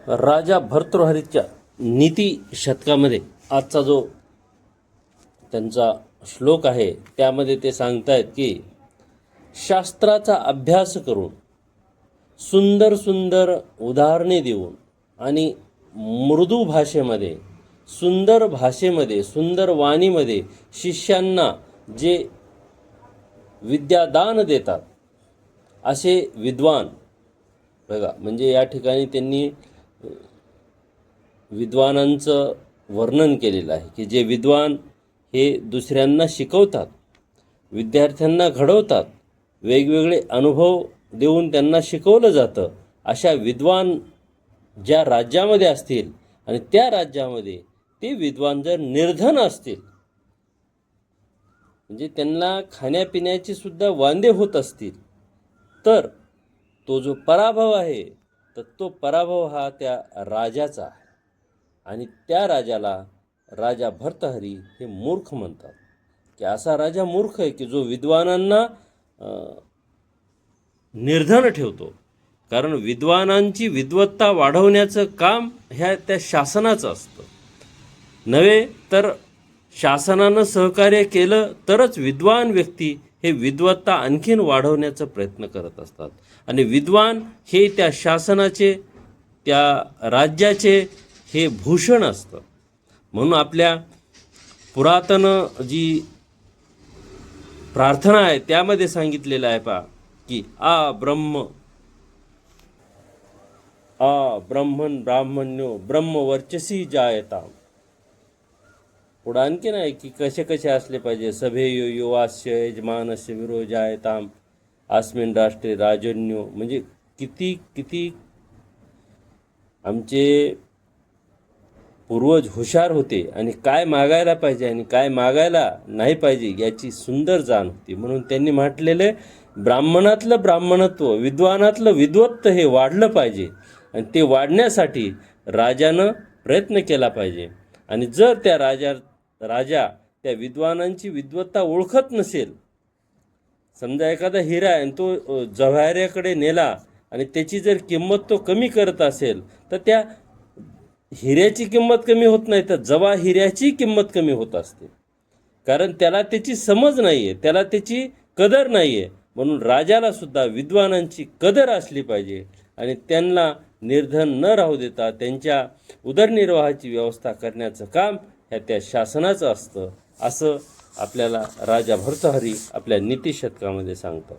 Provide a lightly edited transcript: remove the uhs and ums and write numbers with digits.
राजा भर्तृहरीच्या नीती शतकामध्ये आजचा जो त्यांचा श्लोक आहे त्यामध्ये ते सांगतायत की शास्त्राचा अभ्यास करून सुंदर सुंदर उदाहरणे देऊन आणि मृदू भाषेमध्ये सुंदर वाणीमध्ये शिष्यांना जे विद्यादान देतात असे विद्वान बघा. म्हणजे या ठिकाणी त्यांनी विद्वानांचं वर्णन केलेलं आहे की जे विद्वान हे दुसऱ्यांना शिकवतात, विद्यार्थ्यांना घडवतात, वेगवेगळे अनुभव देऊन त्यांना शिकवलं जातं. अशा विद्वान ज्या राज्यामध्ये असतील आणि त्या राज्यामध्ये ते विद्वान जर निर्धन असतील, म्हणजे त्यांना खाण्यापिण्याची सुद्धा वांदे होत असतील, तर तो जो पराभव आहे तर तो पराभव हा त्या राजाचा आहे. आणि त्या राजाला राजा भर्तृहरी हे मूर्ख म्हणतात की असा राजा मूर्ख आहे की जो विद्वानांना निर्धन ठेवतो. कारण विद्वानांची विद्वत्ता वाढवण्याचं काम ह्या त्या शासनाचं असतं, नव्हे तर शासनानं सहकार्य केलं तरच विद्वान व्यक्ती हे विद्वत्ता आणखीन वाढवण्याचा प्रयत्न करत असतात. आणि विद्वान हे त्या शासनाचे, त्या राज्याचे हे भूषण असतं. म्हणून आपल्या पुरातन जी प्रार्थना आहे त्यामध्ये सांगितलेलं आहे पहा की ब्रह्मन् ब्राह्मण्यो ब्रह्मवर्चसी जायताम. पुढं आणखी नाही की कसे कसे असले पाहिजे. सभेयो युवास्य यजमानस्य विरो जायताम अस्मिन् राष्ट्रे राजन्यो. म्हणजे किती किती आमचे पूर्वज हुशार होते आणि काय मागायला पाहिजे आणि काय मागायला नाही पाहिजे याची सुंदर जाण होती. म्हणून त्यांनी म्हटलेले ब्राह्मणातलं ब्राह्मणत्व, विद्वानातलं विद्वत्त हे वाढलं पाहिजे आणि ते वाढण्यासाठी राजानं प्रयत्न केला पाहिजे. आणि जर त्या राजा त्या विद्वानांची विद्वत्ता ओळखत नसेल, समजा एखादा हिरा आहे आणि तो जव्हाऱ्याकडे नेला आणि त्याची जर किंमत तो कमी करत असेल तर त्या हिऱ्याची किंमत कमी होत नाही तर हिऱ्याची किंमत कमी होत असते. कारण त्याला त्याची समज नाही आहे, त्याला त्याची कदर नाही आहे. म्हणून राजाला सुद्धा विद्वानांची कदर असली पाहिजे आणि त्यांना निर्धन न राहू देता त्यांच्या उदरनिर्वाहाची व्यवस्था करण्याचं काम ह्या त्या शासनाचं असतं, असं आपल्याला राजा भर्तृहरी आपल्या नीती शतकामध्ये सांगतात.